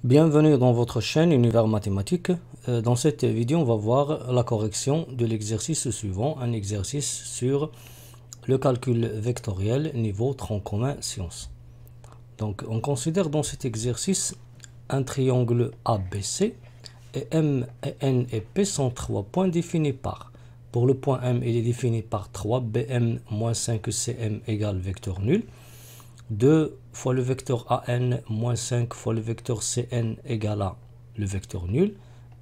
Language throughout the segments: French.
Bienvenue dans votre chaîne Univers Mathématiques. Dans cette vidéo, on va voir la correction de l'exercice suivant, un exercice sur le calcul vectoriel niveau tronc commun sciences. Donc, on considère dans cet exercice un triangle ABC et M et N et P sont trois points définis par. Pour le point M, il est défini par 3BM moins 5CM égale vecteur nul. 2 fois le vecteur AN moins 5 fois le vecteur CN égale à le vecteur nul.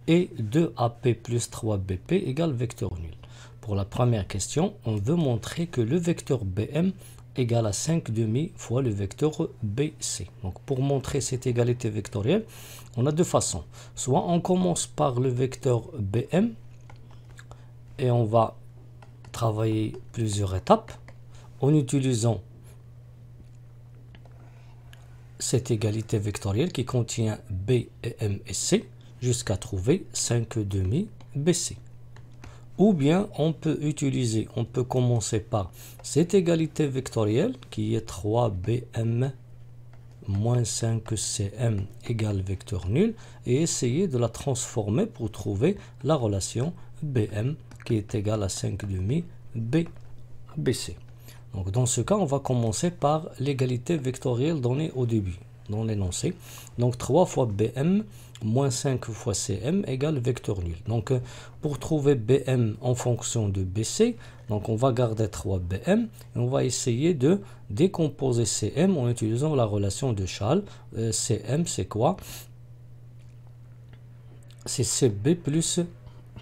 Et 2AP plus 3BP égale vecteur nul. Pour la première question, on veut montrer que le vecteur BM égale à 5 demi fois le vecteur BC. Donc pour montrer cette égalité vectorielle, on a deux façons. Soit on commence par le vecteur BM et on va travailler plusieurs étapes en utilisant cette égalité vectorielle qui contient B et M et C jusqu'à trouver 5 demi BC. Ou bien on peut commencer par cette égalité vectorielle qui est 3BM moins 5CM égale vecteur nul et essayer de la transformer pour trouver la relation BM qui est égale à 5 demi BC. Donc dans ce cas, on va commencer par l'égalité vectorielle donnée au début, dans l'énoncé. Donc 3 fois BM moins 5 fois CM égale vecteur nul. Donc pour trouver BM en fonction de BC, donc on va garder 3BM et on va essayer de décomposer CM en utilisant la relation de Schall. CM c'est quoi? C'est CB plus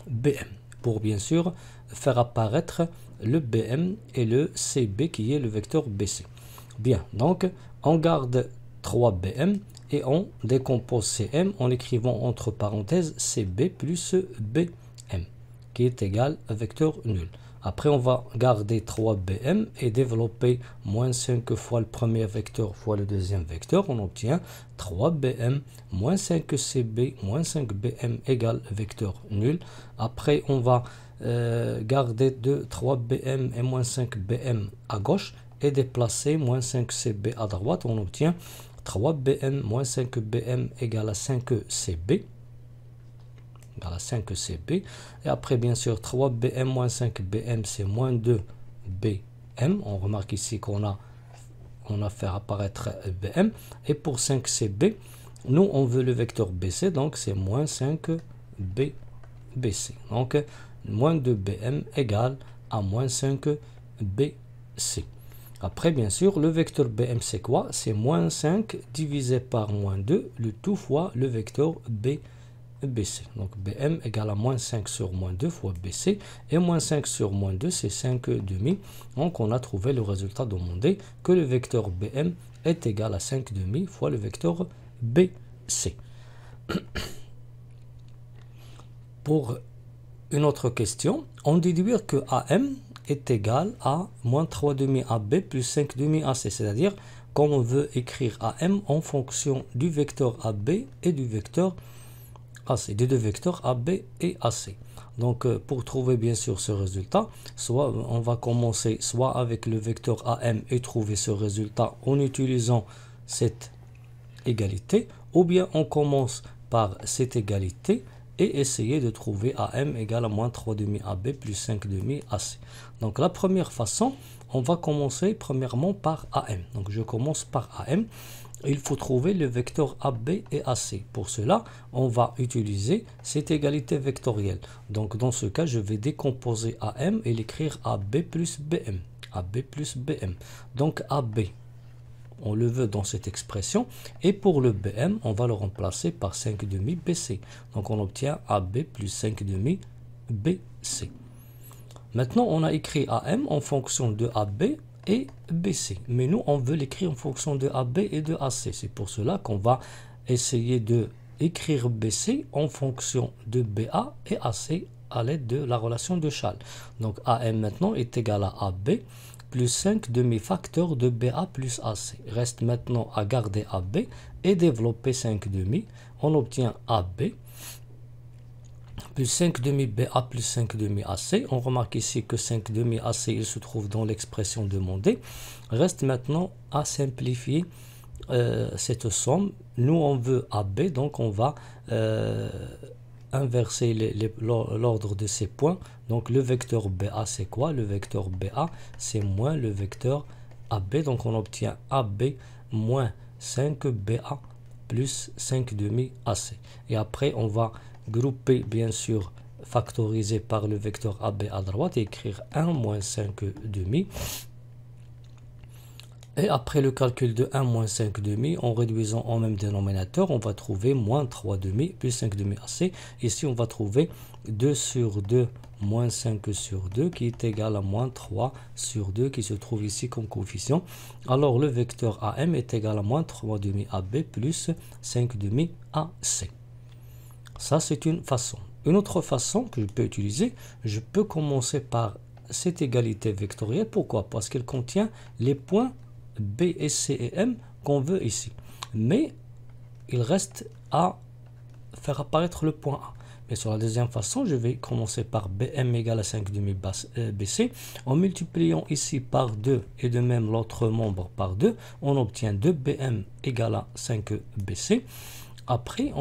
BM. Pour bien sûr faire apparaître le BM et le CB qui est le vecteur BC. Bien, donc on garde 3BM et on décompose CM en écrivant entre parenthèses CB plus BM qui est égal à vecteur nul. Après on va garder 3BM et développer moins 5 fois le premier vecteur fois le deuxième vecteur. On obtient 3BM moins 5CB moins 5BM égale vecteur nul. Après on va garder 3BM et moins 5BM à gauche et déplacer moins 5CB à droite. On obtient 3BM moins 5BM égale à 5CB. Et après, bien sûr, 3BM moins 5BM, c'est moins 2BM. On remarque ici qu'on a fait apparaître BM. Et pour 5CB, nous, on veut le vecteur BC, donc c'est moins 5BC. Donc, moins 2BM égale à moins 5BC. Après, bien sûr, le vecteur BM, c'est quoi? C'est moins 5 divisé par moins 2, le tout fois le vecteur BC. Donc, BM égale à moins 5 sur moins 2 fois BC. Et moins 5 sur moins 2, c'est 5 demi. Donc, on a trouvé le résultat demandé que le vecteur BM est égal à 5 demi fois le vecteur BC. Pour une autre question, on déduire que AM est égal à moins 3 demi AB plus 5 demi AC. C'est-à-dire qu'on veut écrire AM en fonction du vecteur AB et du vecteur AC, des deux vecteurs AB et AC. Donc pour trouver bien sûr ce résultat, soit on va commencer soit avec le vecteur AM et trouver ce résultat en utilisant cette égalité, ou bien on commence par cette égalité et essayer de trouver AM égale à moins 3 demi AB plus 5 demi AC. Donc la première façon, on va commencer premièrement par AM. Donc je commence par AM. Il faut trouver le vecteur AB et AC. Pour cela, on va utiliser cette égalité vectorielle. Donc dans ce cas, je vais décomposer AM et l'écrire AB plus BM. AB plus BM. Donc AB, on le veut dans cette expression. Et pour le BM, on va le remplacer par 5 demi BC. Donc on obtient AB plus 5 demi BC. Maintenant, on a écrit AM en fonction de AB et BC. Mais nous, on veut l'écrire en fonction de AB et de AC. C'est pour cela qu'on va essayer de écrire BC en fonction de BA et AC à l'aide de la relation de Schall. Donc AM maintenant est égal à AB plus 5 demi-facteurs de BA plus AC. Reste maintenant à garder AB et développer 5 demi. On obtient AB plus 5 demi BA plus 5 demi AC. On remarque ici que 5 demi AC il se trouve dans l'expression demandée. Reste maintenant à simplifier cette somme. Nous, on veut AB, donc on va inverser l'ordre de ces points. Donc le vecteur BA, c'est quoi? Le vecteur BA, c'est moins le vecteur AB. Donc on obtient AB moins 5BA plus 5 demi AC. Et après, on va grouper, bien sûr, factoriser par le vecteur AB à droite et écrire 1 moins 5 demi. Et après le calcul de 1 moins 5 demi, en réduisant en même dénominateur, on va trouver moins 3 demi plus 5 demi AC. Ici, on va trouver 2 sur 2 moins 5 sur 2 qui est égal à moins 3 sur 2 qui se trouve ici comme coefficient. Alors, le vecteur AM est égal à moins 3 demi AB plus 5 demi AC. Ça, c'est une façon. Une autre façon que je peux utiliser, je peux commencer par cette égalité vectorielle. Pourquoi? Parce qu'elle contient les points B et C et M qu'on veut ici. Mais il reste à faire apparaître le point A. Mais sur la deuxième façon, je vais commencer par BM égale à 5 demi BC. En multipliant ici par 2 et de même l'autre membre par 2, on obtient 2BM égale à 5 BC. Après,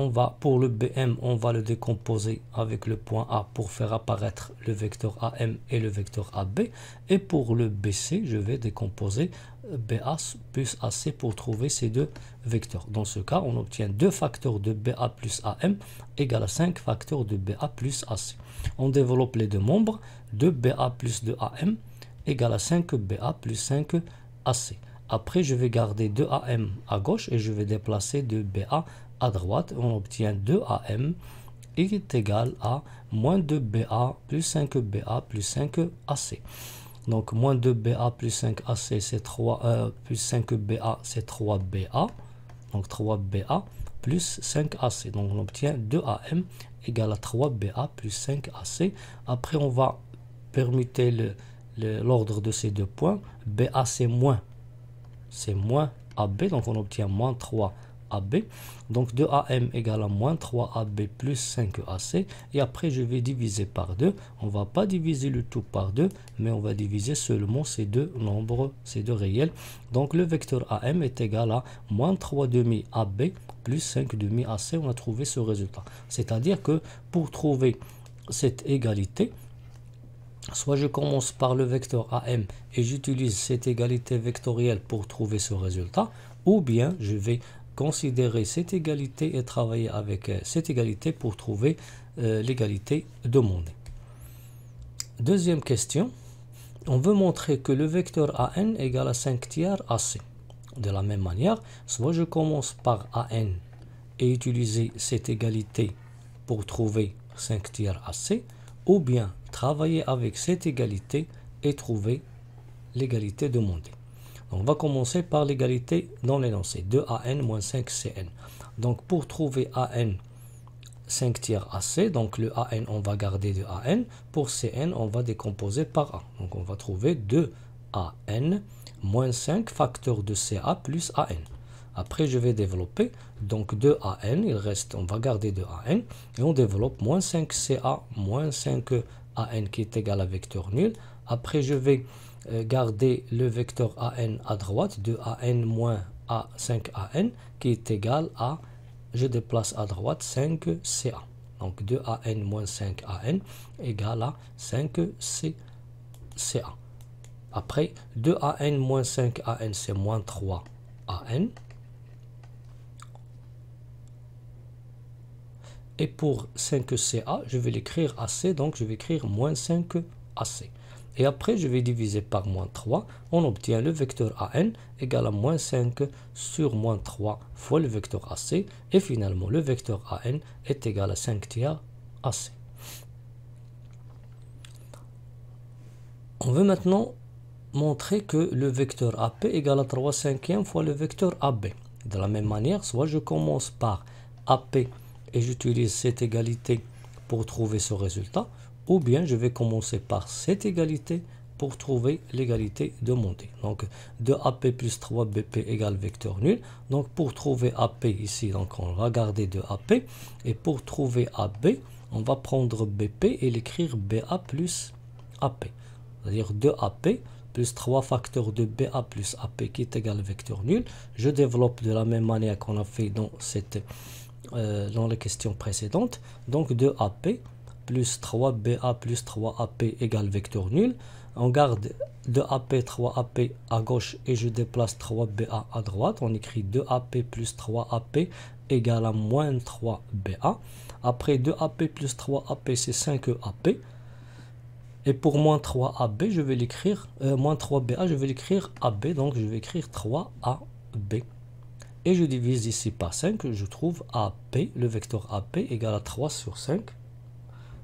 pour le BM, on va le décomposer avec le point A pour faire apparaître le vecteur AM et le vecteur AB. Et pour le BC, je vais décomposer BA plus AC pour trouver ces deux vecteurs. Dans ce cas, on obtient 2 facteurs de BA plus AM égale à 5 facteurs de BA plus AC. On développe les deux membres. 2BA plus 2AM égale à 5BA plus 5AC. Après, je vais garder 2AM à gauche et je vais déplacer 2BA à droite. On obtient 2AM est égal à moins 2BA plus 5BA plus 5AC. Donc, moins 2BA plus 5AC, c'est 3, plus 5BA, c'est 3BA. Donc, 3BA plus 5AC. Donc, on obtient 2AM égale à 3BA plus 5AC. Après, on va permuter l'ordre de ces deux points. BA, c'est moins AB. Donc, on obtient moins 3 AB. Donc 2AM égale à moins 3AB plus 5AC. Et après, je vais diviser par 2. On ne va pas diviser le tout par 2, mais on va diviser seulement ces deux nombres, ces deux réels. Donc le vecteur AM est égal à moins 3 demi AB plus 5 demi AC. On a trouvé ce résultat. C'est-à-dire que pour trouver cette égalité, soit je commence par le vecteur AM et j'utilise cette égalité vectorielle pour trouver ce résultat, ou bien je vais considérer cette égalité et travailler avec cette égalité pour trouver l'égalité demandée. Deuxième question, on veut montrer que le vecteur AN égale à 5 tiers AC. De la même manière, soit je commence par AN et utiliser cette égalité pour trouver 5 tiers AC, ou bien travailler avec cette égalité et trouver l'égalité demandée. Donc, on va commencer par l'égalité dans l'énoncé, 2AN moins 5CN. Donc, pour trouver AN 5 tiers AC, donc le AN, on va garder de AN. Pour CN, on va décomposer par A. Donc, on va trouver 2AN moins 5 facteur de CA plus AN. Après, je vais développer. Donc, 2AN, il reste, on va garder 2AN. Et on développe moins 5CA moins 5AN qui est égal à vecteur nul. Après, je vais garder le vecteur AN à droite, 2AN moins A5AN, qui est égal à, je déplace à droite, 5CA. Donc 2AN moins 5AN égale à 5CA. Après, 2AN moins 5AN, c'est moins 3AN. Et pour 5CA, je vais l'écrire AC, donc je vais écrire moins 5AC. Et après, je vais diviser par moins 3. On obtient le vecteur AN égale à moins 5 sur moins 3 fois le vecteur AC. Et finalement, le vecteur AN est égal à 5 tiers AC. On veut maintenant montrer que le vecteur AP égale à 3 cinquièmes fois le vecteur AB. De la même manière, soit je commence par AP et j'utilise cette égalité pour trouver ce résultat, ou bien je vais commencer par cette égalité pour trouver l'égalité demandée. Donc 2AP plus 3BP égale vecteur nul. Donc pour trouver AP ici, donc on va garder 2AP. Et pour trouver AB, on va prendre BP et l'écrire BA plus AP. C'est-à-dire 2AP plus 3 facteurs de BA plus AP qui est égal à vecteur nul. Je développe de la même manière qu'on a fait dans les questions précédentes. Donc 2AP plus 3BA plus 3AP égale vecteur nul. On garde 2AP, 3AP à gauche et je déplace 3BA à droite. On écrit 2AP plus 3AP égale à moins 3BA. Après 2AP plus 3AP, c'est 5AP. Et pour moins 3AB, je vais l'écrire, moins 3BA, je vais l'écrire AB. Donc je vais écrire 3AB. Et je divise ici par 5. Je trouve AP, le vecteur AP égale à 3 sur 5.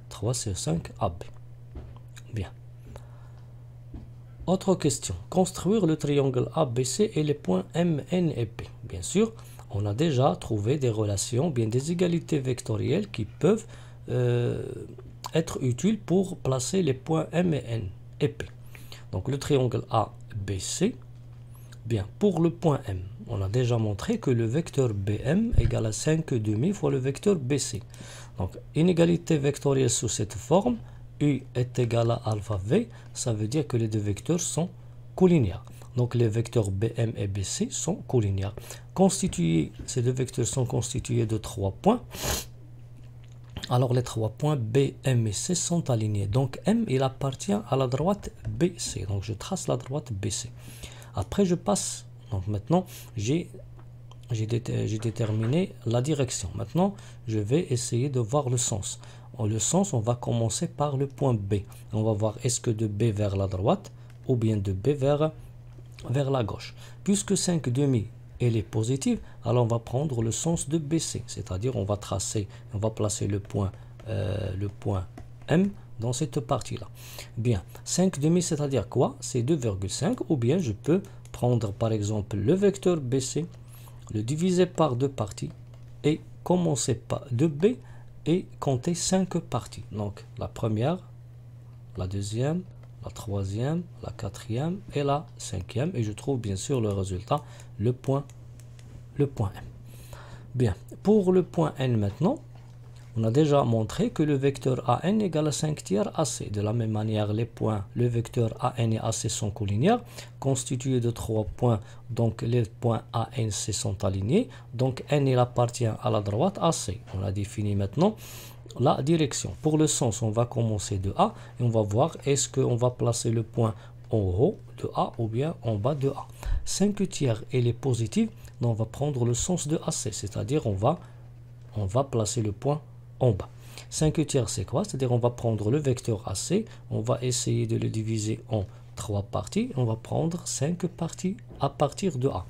3 sur 5 AB. Bien. Autre question. Construire le triangle ABC et les points M, N et P. Bien sûr, on a déjà trouvé des relations, bien des égalités vectorielles qui peuvent être utiles pour placer les points M et N et P. Donc le triangle ABC, bien, pour le point M, on a déjà montré que le vecteur BM égale à 5,5 fois le vecteur BC. Donc inégalité vectorielle sous cette forme, U est égal à alpha V, ça veut dire que les deux vecteurs sont collinéaires. Donc les vecteurs BM et BC sont collinéaires. Ces deux vecteurs sont constitués de 3 points. Alors les 3 points B, M et C sont alignés. Donc M, il appartient à la droite BC. Donc je trace la droite BC. Après je passe, donc maintenant j'ai déterminé la direction. Maintenant je vais essayer de voir le sens. Le sens, on va commencer par le point B. On va voir est-ce que de B vers la droite ou bien de B vers la gauche. Puisque 5,5 elle est positive, alors on va prendre le sens de BC. C'est-à-dire on va placer le point M dans cette partie-là. Bien, 5,5 c'est-à-dire quoi? C'est 2,5 ou bien je peux prendre par exemple le vecteur BC, le diviser par deux parties et commencer par de B et compter 5 parties. Donc la première, la deuxième, la troisième, la quatrième et la cinquième. Et je trouve bien sûr le résultat, le point M. Bien, pour le point N maintenant, on a déjà montré que le vecteur AN égale à 5 tiers AC. De la même manière, le vecteur AN et AC sont collinéaires, constitués de 3 points. Donc les points AN, C sont alignés. Donc N, il appartient à la droite AC. On a défini maintenant la direction. Pour le sens, on va commencer de A et on va voir est-ce qu'on va placer le point en haut de A ou bien en bas de A. 5 tiers, elle est positive, donc on va prendre le sens de AC, c'est-à-dire on va placer le point en bas. 5 tiers, c'est quoi? C'est-à-dire on va prendre le vecteur AC, on va essayer de le diviser en 3 parties, on va prendre 5 parties à partir de A.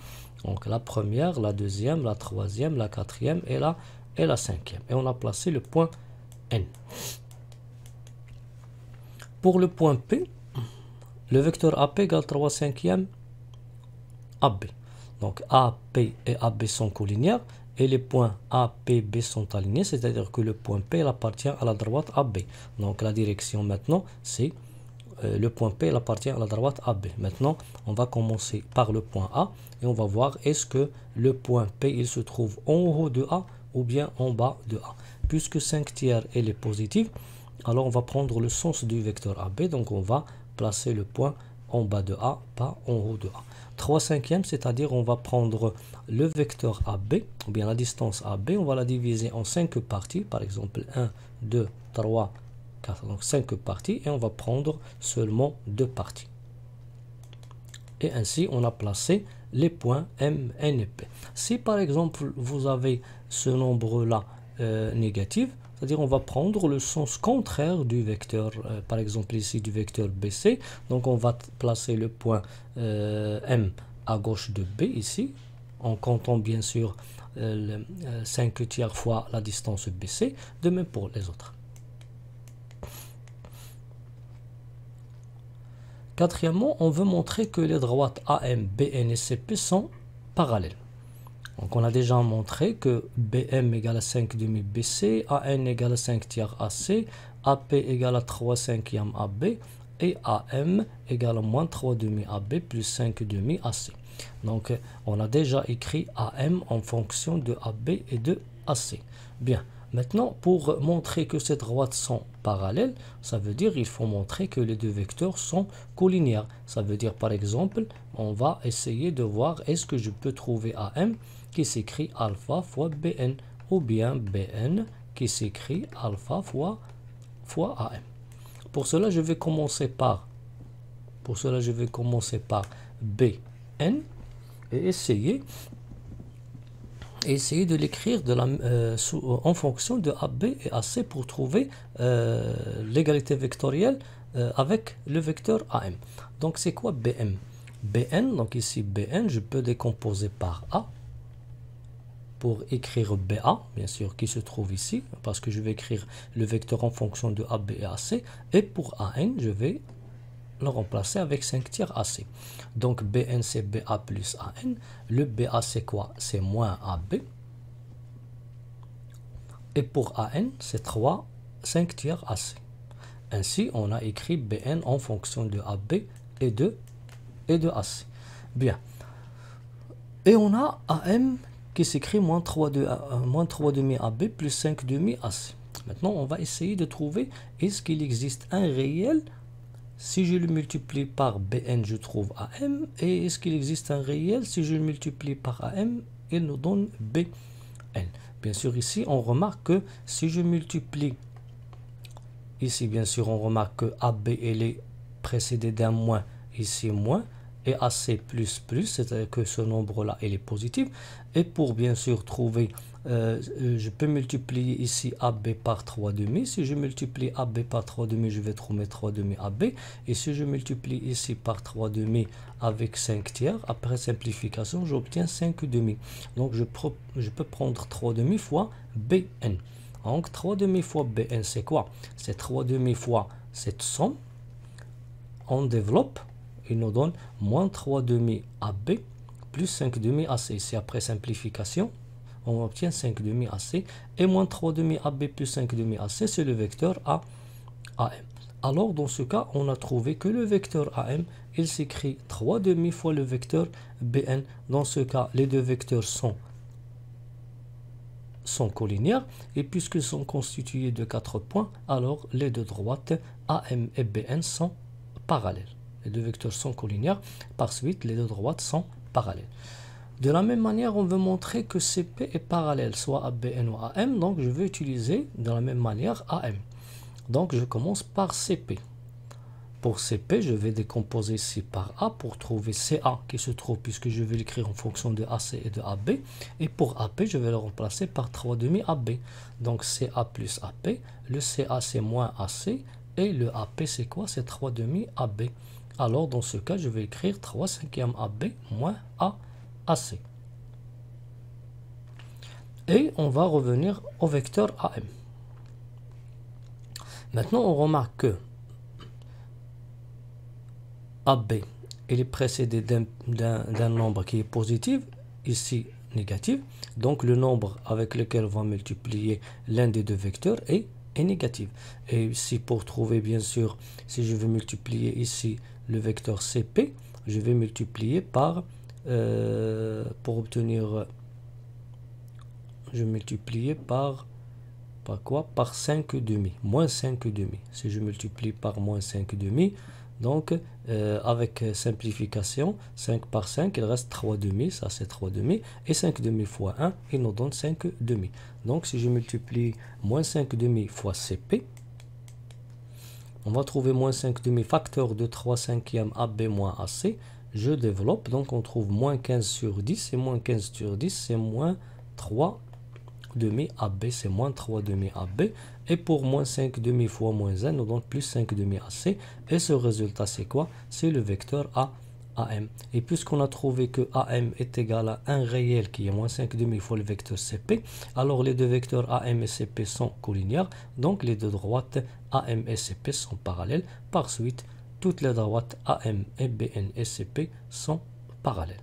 Donc la première, la deuxième, la troisième, la quatrième et la cinquième. Et on a placé le point N. Pour le point P, le vecteur AP égale 3 cinquièmes AB. Donc AP et AB sont collinéaires et les points A, P, B sont alignés, c'est-à-dire que le point P il appartient à la droite AB. Donc la direction maintenant, c'est le point P il appartient à la droite AB. Maintenant, on va commencer par le point A et on va voir est-ce que le point P il se trouve en haut de A ou bien en bas de A. Puisque 5 tiers elle est positive, alors on va prendre le sens du vecteur AB, donc on va placer le point en bas de A, pas en haut de A. 3 cinquièmes, c'est-à-dire on va prendre le vecteur AB, ou bien la distance AB, on va la diviser en 5 parties, par exemple 1, 2, 3, 4, donc 5 parties, et on va prendre seulement 2 parties. Et ainsi, on a placé les points M, N et P. Si par exemple, vous avez ce nombre-là négatif, c'est-à-dire on va prendre le sens contraire du vecteur, par exemple ici du vecteur BC. Donc on va placer le point M à gauche de B ici, en comptant bien sûr 5 tiers fois la distance BC, de même pour les autres. Quatrièmement, on veut montrer que les droites AM, BN et CP sont parallèles. Donc on a déjà montré que BM égale à 5,5 BC, AN égale à 5 tiers AC, AP égale à 3 cinquièmes AB et AM égale à moins 3,5 AB plus 5,5 AC. Donc on a déjà écrit AM en fonction de AB et de AC. Bien, Maintenant, pour montrer que ces droites sont parallèles, ça veut dire qu'il faut montrer que les deux vecteurs sont collinéaires. Ça veut dire, par exemple, on va essayer de voir est-ce que je peux trouver AM qui s'écrit alpha fois Bn, ou bien Bn qui s'écrit alpha fois AM. Pour cela, je vais commencer par Bn et essayer de l'écrire en fonction de AB et AC pour trouver l'égalité vectorielle avec le vecteur AM. Donc c'est quoi Bm? Bn, donc ici Bn, je peux décomposer par A pour écrire BA, bien sûr, qui se trouve ici, parce que je vais écrire le vecteur en fonction de AB et AC, et pour AN, je vais le remplacer avec 5 tiers AC. Donc Bn c'est BA plus AN, le BA c'est quoi? C'est moins AB, et pour AN c'est 5 tiers AC. Ainsi on a écrit Bn en fonction de AB et de AC. Bien. Et on a AM qui s'écrit moins 3 demi AB plus 5 demi AC. Maintenant, on va essayer de trouver est-ce qu'il existe un réel. Si je le multiplie par Bn, je trouve AM. Et est-ce qu'il existe un réel? Si je le multiplie par AM, il nous donne Bn. Bien sûr, ici, on remarque que si je multiplie, ici, bien sûr, on remarque que AB elle est précédée d'un moins, ici moins, et AC plus, c'est-à-dire que ce nombre-là, il est positif. Et pour bien sûr trouver, je peux multiplier ici AB par 3 demi. Si je multiplie AB par 3 demi, je vais trouver 3 demi AB. Et si je multiplie ici par 3 demi avec 5 tiers, après simplification, j'obtiens 5 demi. Donc je peux prendre 3 demi fois Bn. Donc 3 demi fois Bn, c'est quoi? C'est 3 demi fois cette somme. On développe. Il nous donne moins 3 demi AB plus 5 demi AC. Ici, après simplification, on obtient 5 demi AC. Et moins 3 demi AB plus 5 demi AC, c'est le vecteur AM. Alors, dans ce cas, on a trouvé que le vecteur AM, il s'écrit 3 demi fois le vecteur Bn. Dans ce cas, les deux vecteurs sont collinéaires. Et puisqu'ils sont constitués de 4 points, alors les deux droites AM et Bn sont parallèles. Les deux vecteurs sont collinéaires. Par suite, les deux droites sont parallèles. De la même manière, on veut montrer que CP est parallèle, soit à BN ou à AM. Donc, je vais utiliser de la même manière AM. Donc, je commence par CP. Pour CP, je vais décomposer ici par A pour trouver CA qui se trouve, puisque je vais l'écrire en fonction de AC et de AB. Et pour AP, je vais le remplacer par 3 demi AB. Donc, CA plus AP. Le CA, c'est moins AC. Et le AP, c'est quoi? C'est 3 demi AB. Alors, dans ce cas, je vais écrire 3 cinquièmes AB moins AC. Et on va revenir au vecteur AM. Maintenant, on remarque que AB il est précédé d'un nombre qui est positif, ici négatif. Donc, le nombre avec lequel on va multiplier l'un des deux vecteurs est négatif. Et ici, pour trouver, bien sûr, si je veux multiplier ici le vecteur CP, je vais multiplier par, pour obtenir, je multiplie par quoi? Par 5 demi, moins 5 demi. Si je multiplie par moins 5 demi, donc avec simplification, 5 par 5, il reste 3 demi, ça c'est 3 demi, et 5 demi fois 1, il nous donne 5 demi. Donc si je multiplie moins 5 demi fois CP, on va trouver moins 5 demi facteur de 3 cinquièmes AB moins AC. Je développe, donc on trouve moins 15 sur 10, et moins 15 sur 10, c'est moins 3 demi AB, c'est moins 3 demi AB. Et pour moins 5 demi fois moins 1, nous donne plus 5 demi AC. Et ce résultat, c'est quoi? C'est le vecteur AM. Et puisqu'on a trouvé que AM est égal à un réel qui est moins 5 demi fois le vecteur CP, alors les deux vecteurs AM et CP sont collinéaires. Donc les deux droites AM et CP sont parallèles. Par suite, toutes les droites AM et BN et CP sont parallèles.